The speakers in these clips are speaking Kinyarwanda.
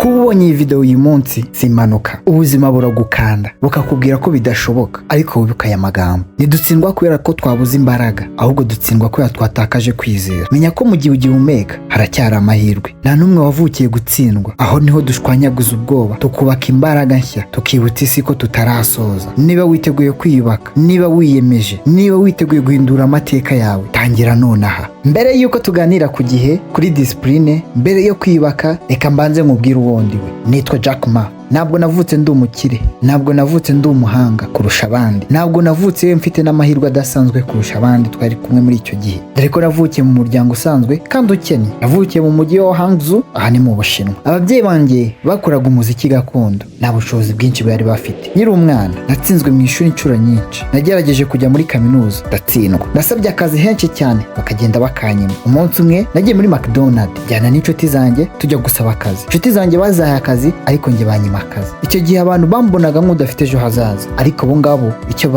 kuba ubonye iyi video uyu munsi si impanuka. Ubuzima buragukanda bukakubwira ko bidashoboka, ariko wibuka aya magambo: ntidutsindwa kubera ko twabuze imbaraga, ahubwo dutsindwa kubera twatakaje kwizera. Menya ko mu gihe ugihumeka haracyari amahirwe. Nta n'umwe wavukiye gutsindwa. Aho niho dushwanyaguza ubwoba, tukubaka imbaraga nshya, tukibutsa isi ko tutarasoza. Niba witeguye kwiyubaka, niba wiyemeje, niba witeguye guhindura amateka yawe, tangira nonaha. Mbere yuko tuganira ku gihe, kuri discipline, mbere yo kwiyubaka, reka mbanze nkubwire uwundi we. Nitwa Jack Ma. Ntabwo navutse ndi umukire, ntabwo navutse ndi umuhanga kurusha abandi, ntabwo navutse mfite n'amahirwe adasanzwe kurusha abandi twari kumwe muri icyo gihe. Dore ko navukiye mu muryango usanzwe kandi ukennye. Navukiye mu mujyi wa Hangzhou, aha ni mu Bushinwa. Ababyeyi banjye bakoraga umuziki gakondo, nta bushobozi bwinshi bari bafite. Nkiri umwana natsinzwe mu ishuri inshuro nyinshi, nagerageje kujya muri kaminuza ndatsindwa, nasabye akazi henshi cyane bakagenda bakanyima. Umunsi umwe nagiye muri McDonald's njyana n'inshuti zanjye tujya gusaba akazi. Inshuti zanjye bazahaye akazi ariko njye banyima akazi. Icyo gihe abantu bambonaga nk'udafite ejo hazaza, ariko bo ngabo icyo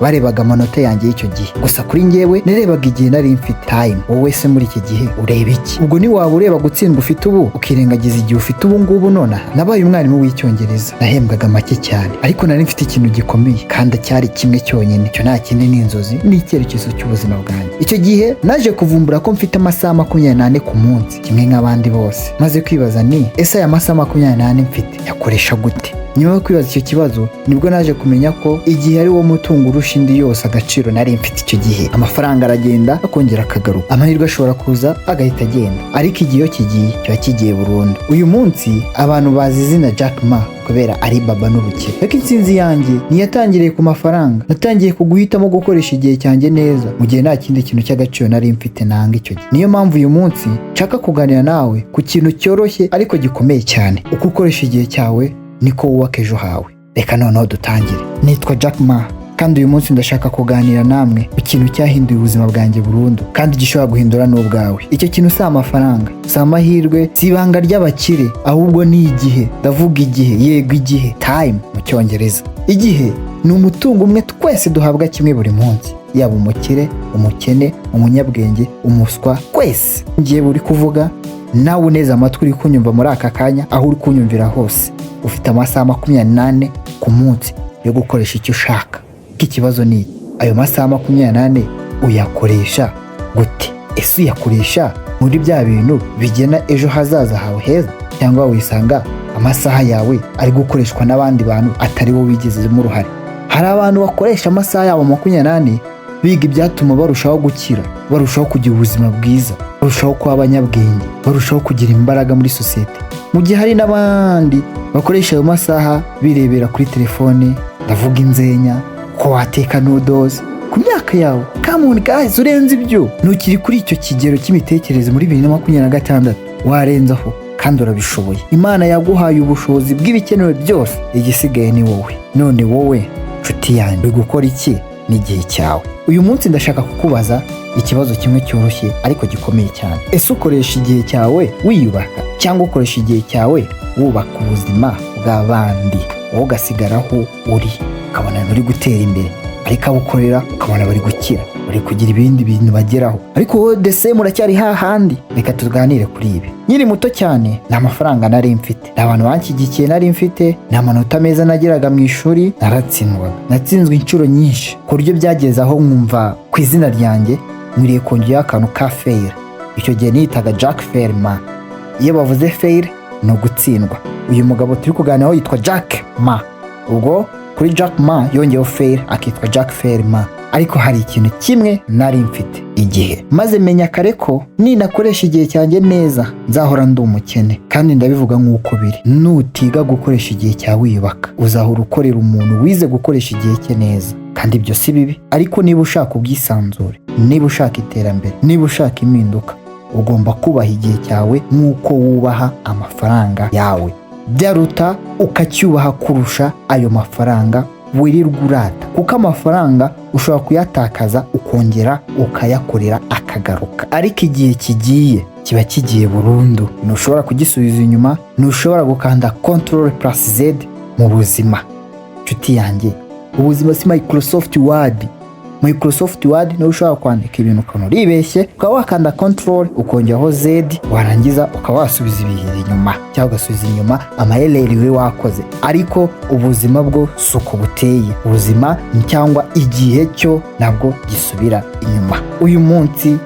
barebaga amanota yanjye y'icyo gihe. Gusa kuri njyewe narebaga igihe nari mfite time. Wowe se muri iki gihe ureba iki? Ubwo ni waba ureba gutsindwa ufite ubu ukirengagiza igihe ufite ubu ngubu nonaha? Nabaye umwarimu w'icyongereza, nahembwaga make cyane, ariko nari mfite ikintu gikomeye kandi cyari kimwe cyonyine. Icyo nta kindi ni inzozi n'icyerekezo cy'ubuzima bwanjye. Icyo gihe naje kuvumbura ko mfite amasaha 24 ku munsi kimwe nk'abandi bose. Maze kwibaza ni ese aya masaha 24 mfite yakoresha gute? Nyuma yo kwibaza icyo kibazo nibwo naje kumenya ko igihe ari wo mutungo urusha indi yose agaciro nari mfite icyo gihe. Amafaranga aragenda akongera akagaruka, amahirwe ashobora kuza agahita agenda, ariko igihe iyo kigiye kiba kigiye burundu. Uyu munsi abantu bazi izina Jack Ma kubera ari baba n'ubukire. Ariko intsinzi yanjye ntiyatangiriye ku mafaranga, natangiye kuguhitamo gukoresha igihe cyanjye neza mu gihe nta kindi kintu cy'agaciro nari mfite nanga icyo gihe. Niyo mpamvu uyu munsi nshaka kuganira nawe ku kintu cyoroshye ariko gikomeye cyane: uko ukoresha igihe cyawe niko wubaka ejo hawe. Reka noneho dutangire. Nitwa Jack Ma kandi uyu munsi ndashaka kuganira namwe ku kintu cyahinduye ubuzima bwanjye burundu kandi gishobora guhindura n'ubwawe. Icyo kintu si amafaranga, si amahirwe, si ibanga ry'abakire, ahubwo ni igihe. Ndavuga igihe, yego igihe, time mu cyongereza. Igihe ni umutungo umwe twese duhabwa kimwe buri munsi, yaba umukire, umukene, umunyabwenge, umuswa, twese. Ngiye buri kuvuga nawe uneze amatwi uri kunyumva muri aka kanya, aho uri kunyumvira hose. Ufite amasaha 24 ku munsi yo gukoresha icyo ushaka. Ikibazo ni ayo masaha 24 uyakoresha gute? Ese uyakoresha muri bya bintu bigena ejo hazaza hawe heza, cyangwa wisanga amasaha yawe ari gukoreshwa n'abandi bantu atari wowe wigizemo uruhare? Hari abantu bakoresha amasaha yabo 24 biga ibyatuma barushaho gukira, barushaho kugira ubuzima bwiza, barushaho kuba abanyabwenge, barushaho kugira imbaraga muri sosiyete. Mu gihe hari n'abandi bakoresha ayo masaha birebera kuri telefone. Ndavuga inzenya, ko wateka noodles ku myaka yawe. Come on guys, urenze ibyo. Ntukiri kuri icyo kigero cy'imitekerereze muri 2026, warenzaho kandi urabishoboye. Imana yaguhaye ubushobozi bw'ibikenewe byose, igisigaye ni wowe. None wowe nshuti yanjye, uri gukora iki n'igihe cyawe? Uyu munsi ndashaka kukubaza ikibazo kimwe cyoroshye ariko gikomeye cyane. Ese ukoresha igihe cyawe wiyubaka, cyangwa ukoresha igihe cyawe wubaka ubuzima bw'abandi? Wowe ugasigaraho uri, ukabona uri gutera imbere, ariko abo ukorera ukabona bari gukira, bari kugira ibindi bintu bageraho, ariko wowe dese muracyari hahandi. Reka tuganire kuri ibi. Nkiri muto cyane nta mafaranga nari mfite, nta bantu banshyigikiye nari mfite, nta manota meza nageraga mu ishuri, naratsindwaga. Natsinzwe inshuro nyinshi ku buryo byageze aho nkumva ku izina ryanjye nkwiriye kongera akantu ka fail. Icyo gihe niyitaga Jack Fail Ma. Iyo bavuze fail ni ugutsindwa. Uyu mugabo turi kuganiraho yitwa Jack Ma. Ubwo kuri Jack Ma yongeyeho fail akitwa Jack Fail Ma. Ariko hari ikintu kimwe nari mfite: igihe. Maze menya kare ko ninakoresha igihe cyanjye neza nzahora ndi umukene, kandi ndabivuga nk'uko biri. Nutiga gukoresha igihe cyawe wiyubaka, uzahora ukorera umuntu wize gukoresha igihe cye neza. Kandi ibyo si bibi, ariko niba ushaka ubwisanzure, niba ushaka iterambere, niba ushaka impinduka, ugomba kubaha igihe cyawe nk'uko wubaha amafaranga yawe. Byaruta ukacyubaha kurusha ayo mafaranga wirirwa urata, kuko amafaranga ushobora kuyatakaza ukongera ukayakorera akagaruka, ariko igihe kigiye kiba kigiye burundu. Ntushobora kugisubiza inyuma, ntushobora gukanda Ctrl+Z mu buzima. Nshuti yanjye, ubuzima si Microsoft Word Microsoft Word niho ushobora kwandika ibintu ukabona uribeshye, ukaba wakanda control ukongeraho Z, warangiza ukaba wasubiza ibihe inyuma cyangwa ugasubiza inyuma amayeri we wakoze. Ariko ubuzima bwo suko buteye, ubuzima cyangwa igihe cyo ntabwo gisubira inyuma. Uyu munsi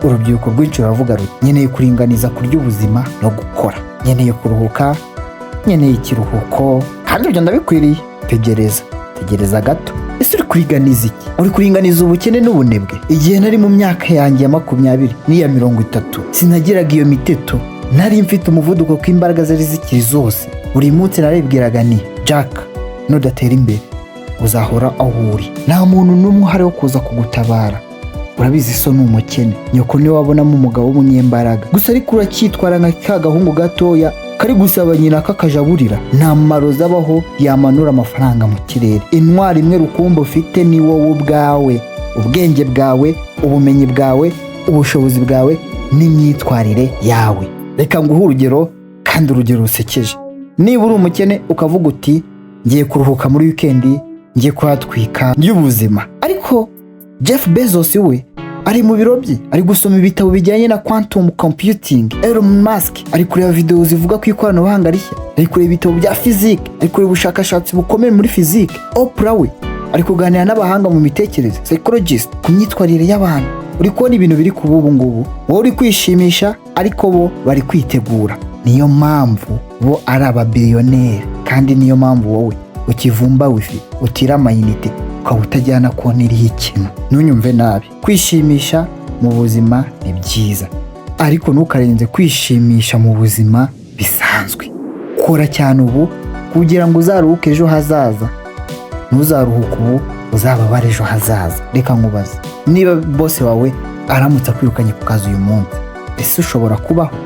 urubyiruko rwinshi ruravuga ruti nkeneye kuringaniza kurya ubuzima no gukora, nkeneye kuruhuka, nkeneye ikiruhuko, kandi ibyo ndabikwiriye. Tegereza gato. Ese uri kuringaniza iki? Uri kuringaniza ubukene n'ubunebwe? Igihe nari mu myaka yanjye ya 20 n'iya 30 sinagiraga iyo miteto, nari mfite umuvuduko ko imbaraga zari zikiri zose. Buri munsi naribwiraga ni Jack, nudatera imbere uzahora aho uri, nta muntu n'umwe uhari wo kuza kugutabara. Urabizi so ni umukene, nyoko niwe wabonamo umugabo w'umunyembaraga, gusa ariko uracyitwara nka ka gahungu gatoya kari gusaba nyina kakajaburira. Nta mumaro zabaho yamanura amafaranga mu kirere. Intwari imwe rukumbi ufite ni wowe ubwawe, ubwenge bwawe, ubumenyi bwawe, ubushobozi bwawe n'imyitwarire yawe. Reka nguhe urugero, kandi urugero rusekeje. Niba uri umukene ukavuga uti ngiye kuruhuka muri weekend, ngiye kuhatwika y'ubuzima, ariko Jeff Bezos we ari mu biro bye ari gusoma ibitabo bijyanye na quantum computing. Elon Musk ari kureba video zivuga ku ikoranabuhanga rishya, ari kureba ibitabo bya physics, ari kureba ubushakashatsi bukomeye muri physics. Oprah we ari kuganira n'abahanga mu mitekerereze, psychologist, ku myitwarire y'abantu. Uri kubona ibintu biri kuba ubu ngubu, wowe uri kwishimisha ariko bo bari kwitegura. Niyo mpamvu bo ari ababiliyoneri, kandi niyo mpamvu wowe ukivumba wifi utira amayinite ukaba utajyana konti iriho ikintu. Ntunyumve nabi, kwishimisha mu buzima ni byiza, ariko ntukarenze kwishimisha mu buzima bisanzwe. Kora cyane ubu kugira ngo uzaruhuke ejo hazaza, ntuzaruhuke ubu uzababara ejo hazaza. Reka nkubaze, niba bose wawe aramutse akwirukanye ku kazi uyu munsi, ese ushobora kubaho?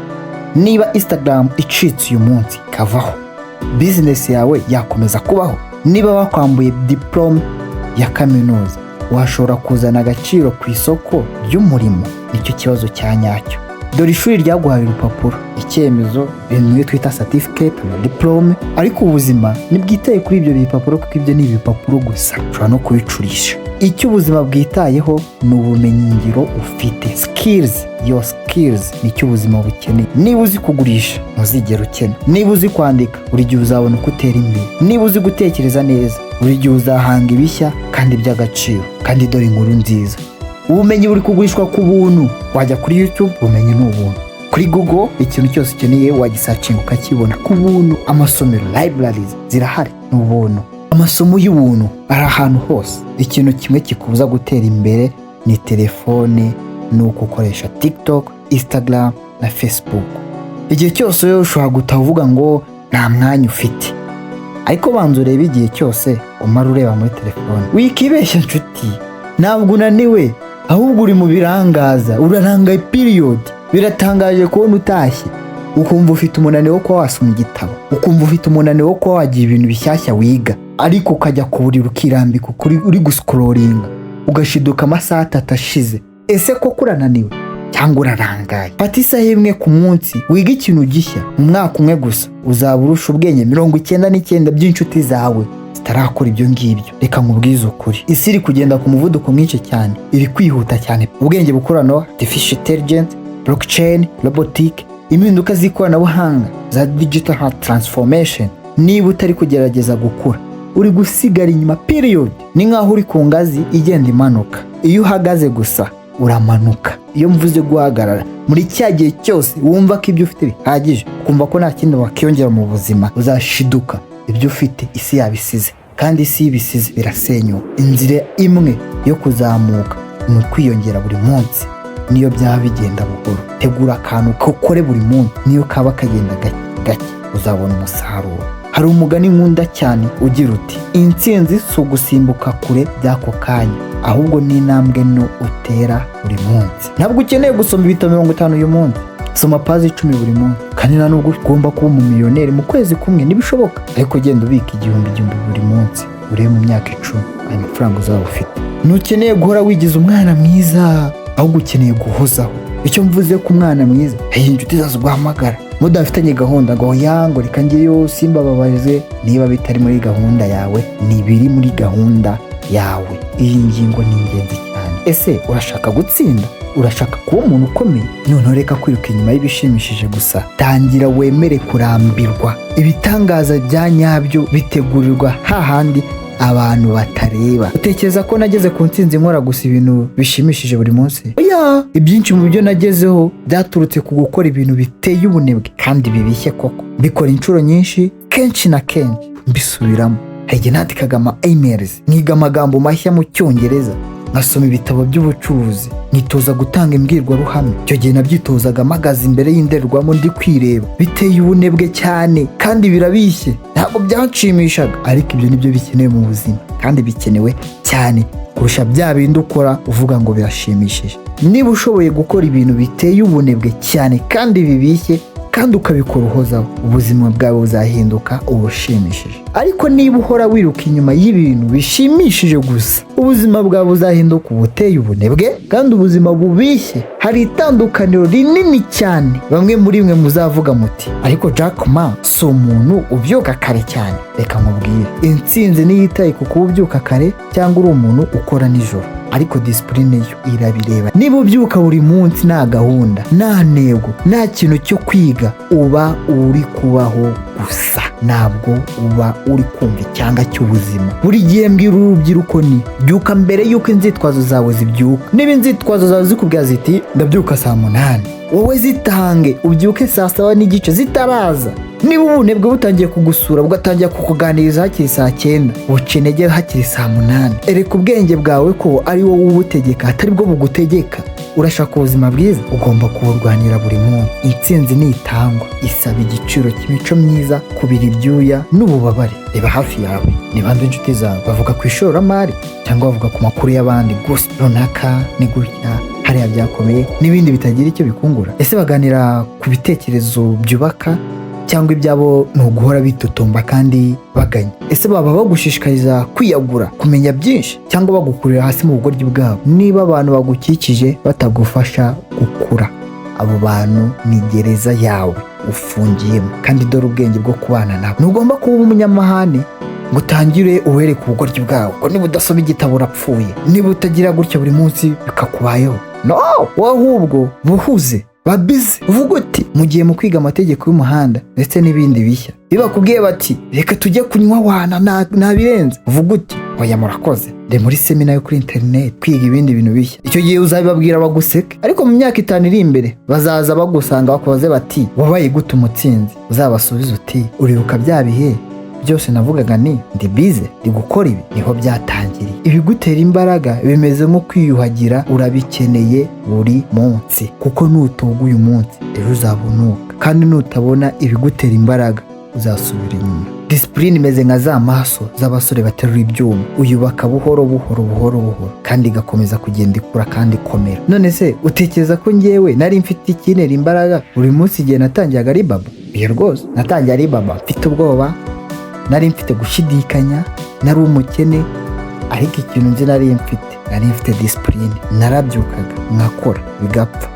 Niba Instagram icitse uyu munsi ikavaho, business yawe yakomeza kubaho? Niba bakwambuye diplome ya kaminuza, washobora kuzana agaciro ku isoko ry'umurimo? Nicyo kibazo cya nyacyo. Dore ishuri ryaguhaye urupapuro, icyemezo, ibintu twita certificate na diplome, ariko ubuzima nibwitaye kuri ibyo bipapuro, kuko ibyo ni ibipapuro gusa, ushobora no kubicurisha. Icyo ubuzima bwitayeho ni ubumenyi ngiro ufite, skills. Your skills nicyo ubuzima bukeneye. Niba uzi kugurisha ntuzigera ukena, niba uzi kwandika buri gihe uzabona uko utera imbere, niba uzi gutekereza neza buri gihe uzahanga ibishya kandi by'agaciro. Kandi dore inkuru nziza, ubumenyi buri kugurishwa ku buntu. Wajya kuri YouTube, ubumenyi ni ubuntu. Kuri Google ikintu cyose ukeneye wagisacinga ukakibona ku buntu. Amasomero, libraries zirahari, ni ubuntu. Amasomo y'ubuntu ari ahantu hose. Ikintu kimwe kikubuza gutera imbere ni telefone, ni ugukoresha TikTok, Instagram na Facebook. Igihe cyose ushobora gutaha uvuga ngo nta mwanya ufite, ariko banza urebe igihe cyose umara ureba muri telefone. Wikibeshya nshuti, ntabwo unaniwe, ahubwo uri mu birangaza, urarangaye period. Biratangaje kubona utashye ukumva ufite umunaniro wo kuba wasoma igitabo, ukumva ufite umunaniro wo kuba wagira ibintu bishyashya wiga, ariko ukajya ku buriri ukirambika uri guscrollinga ugashiduka amasaha 3 ashize. Ese koko urananiwe cyangwa urarangaye? Fata isaha imwe ku munsi wiga ikintu gishya. Mu mwaka umwe gusa uzaba urusha ubwenge 99 by'inshuti zawe zitarakora ibyo ngibyo. Reka nkubwize ukuri, isi iri kugenda ku muvuduko mwinshi cyane, iri kwihuta cyane. Ubwenge bukorano, artificial intelligence, blockchain, robotic, impinduka z'ikoranabuhanga za digital transformation. Niba utari kugerageza gukura, uri gusigara inyuma period. Ni nkaho uri ku ngazi igenda imanuka, iyo uhagaze gusa uramanuka. Iyo mvuze guhagarara, muri cya gihe cyose wumva ko ibyo ufite bihagije, ukumva ko nta kindi wakiyongera mu buzima, uzashiduka. Ibyo ufite isi yabisize, kandi isi ibisize birasenyuka. Inzira imwe yo kuzamuka ni ukwiyongera buri munsi, niyo byaba bigenda buhoro. Tegura akantu ukore buri munsi, niyo kaba kagenda gake uzabona umusaruro. Hari umugani nkunda cyane ugira uti, intsinzi si ugusimbuka kure by'ako kanya, ahubwo ni intambwe no utera buri munsi. Ntabwo ukeneye gusoma ibitabo 50 uyu munsi, soma pazi 10 buri munsi. Kandi na nubwo ugomba kuba umumiliyoneri mu kwezi kumwe ntibishoboka, ariko genda ubika 1000 buri munsi, urebe mu myaka 10 ayo mafaranga uzaba ufite. Ntukeneye guhora wigize umwana mwiza, ahubwo ukeneye guhozaho. Icyo mvuze ku mwana mwiza, inshuti zazo guhamagara mudafitanye gahunda ngo yango reka ngeyo simbababaze. Niba bitari muri gahunda yawe, ni biri muri gahunda yawe. Iyi ngingo ni ingenzi cyane. Ese urashaka gutsinda? Urashaka kuba umuntu ukomeye? Noneho reka kwiruka inyuma y'ibishimishije gusa, tangira wemere kurambirwa. Ibitangaza bya nyabyo bitegurirwa hahandi abantu batareba. Utekereza ko nageze ku ntsinzi nkora gusa ibintu bishimishije buri munsi? Oya, ibyinshi mu byo nagezeho byaturutse ku gukora ibintu biteye ubunebwe kandi bibishye koko. Mbikora inshuro nyinshi, kenshi na kenshi mbisubiramo. Hari igihe nandikaga emails, niga amagambo mashya mu Cyongereza, nkasoma ibitabo by'ubucuruzi, nitoza gutanga imbwirwaruhame. Icyo gihe nabyitozaga mpagaze imbere y'indorerwamo ndi kwireba. Biteye ubunebwe cyane kandi birabishye, ntabwo byanshimishaga, ariko ibyo nibyo bikenewe mu buzima kandi bikenewe cyane kurusha bya bindi ukora uvuga ngo birashimishije. Niba ushoboye gukora ibintu biteye ubunebwe cyane kandi bibishye kandi ukabikora uhozaho, ubuzima bwawe buzahinduka ubushimishije. Ariko niba uhora wiruka inyuma y'ibintu bishimishije gusa, ubuzima bwawe buzahinduka ubuteye ubunebwe kandi ubuzima bubishye. Hari itandukaniro rinini cyane. Bamwe muri mwe muzavuga muti, ariko Jack Ma si umuntu ubyuka kare cyane. Reka nkubwire, intsinzi niyitaye ku kuba ubyuka kare cyangwa uri umuntu ukora nijoro. Ariko disipurine yo irabireba. Niba ubyuka buri munsi nta gahunda, nta ntego, nta kintu cyo kwiga, uba uri kubaho gusa, ntabwo uba uri kumva icyanga cy'ubuzima. Buri gihe mbwira urubyiruko ni byuka mbere y'uko inzitwazo zawe zibyuka. Niba inzitwazo zawe zikubwira ziti ndabyuka saa 8, wowe zitange ubyuke saa 7:15 zitaraza. Niba ubunebwe butangiye kugusura bugatangira kukuganiriza hakiri saa 9, buca intege hakiri saa 8. Ereka ubwenge bwawe ko ari wowe ubutegeka atari bwo bugutegeka. Urashaka ubuzima bwiza, ugomba kuburwanira buri munsi. Intsinzi nitangwa isaba igiciro cy'imico myiza, kubira ibyuya n'ububabare. Reba hafi yawe, ni bande inshuti zawe bavuga ku ishoramari cyangwa bavuga ku makuru y'abandi gusa, runaka ni gutya, hariya byakomeye n'ibindi bitagira icyo bikungura. Ese baganira ku bitekerezo byubaka cyangwa ibyabo ni uguhora bitotomba kandi baganya? Ese baba bagushishikariza kwiyagura, kumenya byinshi, cyangwa bagukurira hasi mu bugoryi bwabo? Niba abantu bagukikije batagufasha gukura, abo bantu ni gereza yawe ufungiyemo. Kandi dore ubwenge bwo kubana nabo. Ntugomba kuba umunyamahane ngo utangire uwereke ubugoryi bwawe, ngo niba udasoma igitabo urapfuye, niba utagira gutya buri munsi bikakubayeho. No, ahubwo buhuze babize. Uvuga uti mugiye mu kwiga amategeko y'umuhanda ndetse n'ibindi bishya. Bibakubwiye bati reka tujye kunywa wana nabirenze, uvuga uti oya murakoze, ndi muri semina yo kuri internet kwiga ibindi bintu bishya. Icyo gihe uzabibabwira baguseke, ariko mu myaka 5 iri imbere bazaza bagusanga bakubaze bati wabaye gute umutsinzi? Uzabasubiza uti uribuka bya bihe byose navugaga ni ndi bize ndi gukora ibi, niho byatangiriye. Ibigutera imbaraga bimeze nko kwiyuhagira, urabikeneye buri munsi, kuko nutoga uyu munsi ejo uzabunuka, kandi nutabona ibigutera imbaraga uzasubira inyuma. Discipline imeze nka za maso z'abasore baterura ibyuma, uyubaka buhoro buhoro kandi igakomeza kugenda ikura kandi ikomera. None se utekereza ko njyewe nari mfite ikinera imbaraga buri munsi igihe natangiye ari baba? Iyo rwose natangiye ari baba mfite ubwoba, nari mfite gushidikanya, nari umukene, ariko ikintu nzi nari mfite discipline. Narabyukaga nkakora bigapfa,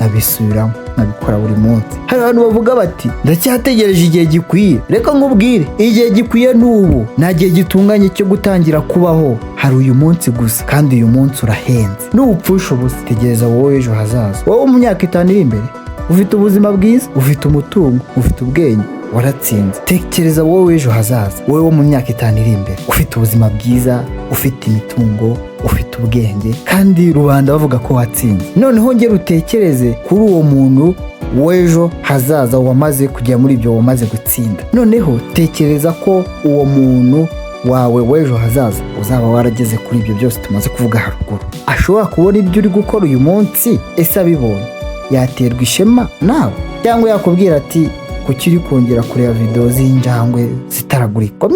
nabisubiramo, nabikora buri munsi. Hari abantu bavuga bati ndacyategereje igihe gikwiye. Reka nkubwire, igihe gikwiye n'ubu, nta gihe gitunganye cyo gutangira kubaho. Hari uyu munsi gusa, kandi uyu munsi urahenze. N'ubupfusha ubusa, tegereza wowe ejo hazaza. Wowe mu myaka 5 iri imbere ufite ubuzima bwiza, ufite umutungo, ufite ubwenge, waratsinze. Tekereza wowe ejo hazaza, wowe wo mu myaka 5 iri imbere ufite ubuzima bwiza, ufite imitungo, ufite ubwenge, kandi rubanda bavuga ko watsinze. Noneho ngera utekereze kuri uwo muntu w'ejo hazaza wamaze kujya muri ibyo, wamaze gutsinda. Noneho tekereza ko uwo muntu wawe w'ejo hazaza uzaba warageze kuri ibyo byose tumaze kuvuga haruguru. Ashobora kubona ibyo uri gukora uyu munsi, ese abibonye yaterwa ishema nawe, cyangwa yakubwira ati kuki uri kongera kureba video z'injangwe zitaragurika?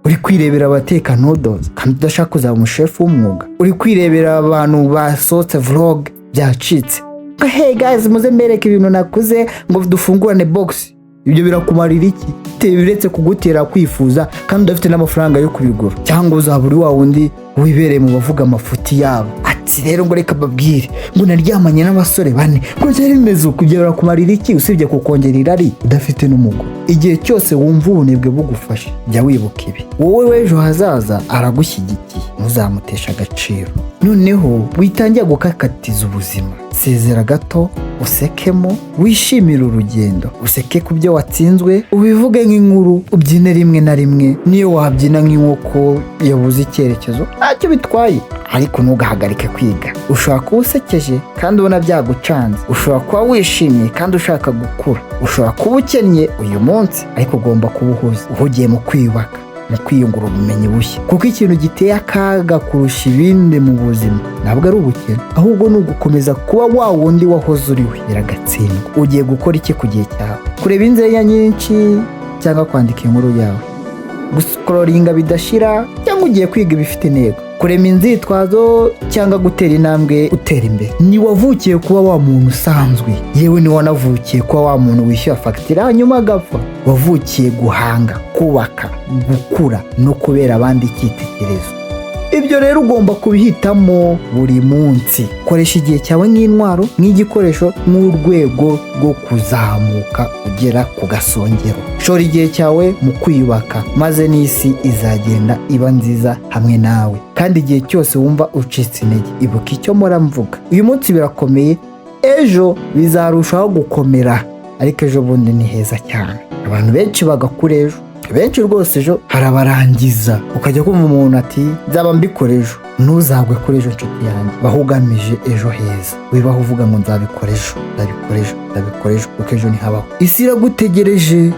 Uri kwirebera abateka noodles kandi udashaka kuzaba umushefu w'umwuga. Uri kwirebera abantu basohotse vlog byacitse, ngo hey guys muze mbereke ibintu nakuze ngo dufungurane box. Ibyo birakumarira iki? Biretse kugutera kwifuza kandi udafite n'amafaranga yo kubigura. Cyangwa uzaba uri wa wundi wibereye mu bavuga amafuti yabo, si rero ngo reka babwire ngo naryamanye n'abasore 4 ngo byari bimeze uko ugera kumarira iki usibye kukongera irari udafite n'umugore. Igihe cyose wumva ubunebwe bugufashe jya wibuka ibi, wowe w'ejo hazaza aragushyigikiye, ntuzamutesha agaciro. Noneho witangiye gukakatiza ubuzima, sezera gato usekemo, wishimire urugendo, useke ku byo watsinzwe, ubivuge nk'inkuru, ubyine rimwe na rimwe. Niyo wabyina nk'inkoko yabuze icyerekezo ntacyo bitwaye, ariko ntugahagarike kwiga. Ushobora kuba usekeje kandi ubona byagucanze, ushobora kuba wishimye kandi ushaka gukura, ushobora kuba ukennye uyu munsi ariko ugomba kuba uhugiye mu kwiyubaka, mu kwiyungura ubumenyi bushya, kuko ikintu giteye akaga kurusha ibindi mu buzima ntabwo ari ubukene, ahubwo ni ugukomeza kuba wa wundi wahoze uri we biragatsindwa. Ugiye gukora iki ku gihe cyawe? Kureba inzenya nyinshi cyangwa kwandika inkuru yawe, gusikororinga bidashira cyangwa ugiye kwiga ibifite intego, kurema inzitwazo cyangwa gutera intambwe utera imbere? Ni wavukiye kuba wa muntu usanzwe, yewe ni wanavukiye kuba wa muntu wishyura fagitire hanyuma agapfa. Wavukiye guhanga, kubaka, gukura no kubera abandi icyitegererezo. Ibyo rero ugomba kubihitamo buri munsi. Koresha igihe cyawe nk'intwaro, nk'igikoresho, n'urwego rwo kuzamuka ugera ku gasongero. Shora igihe cyawe mu kwiyubaka, maze n'isi izagenda iba nziza hamwe nawe. Kandi igihe cyose wumva ucitse intege, ibuka icyo mpora mvuga, uyu munsi birakomeye, ejo bizarushaho gukomera, ariko ejo bundi ni heza cyane. Abantu benshi bagakura ejo, benshi rwose ejo harabarangiza, ukajya kumva umuntu ati nzaba mbikora ejo. Ntuzagwe kuri ejo nshuti yanjye, bahugamije ejo heza. Wibaho uvuga ngo nzabikora ejo, kuko ejo ntihabaho. Isi iragutegereje.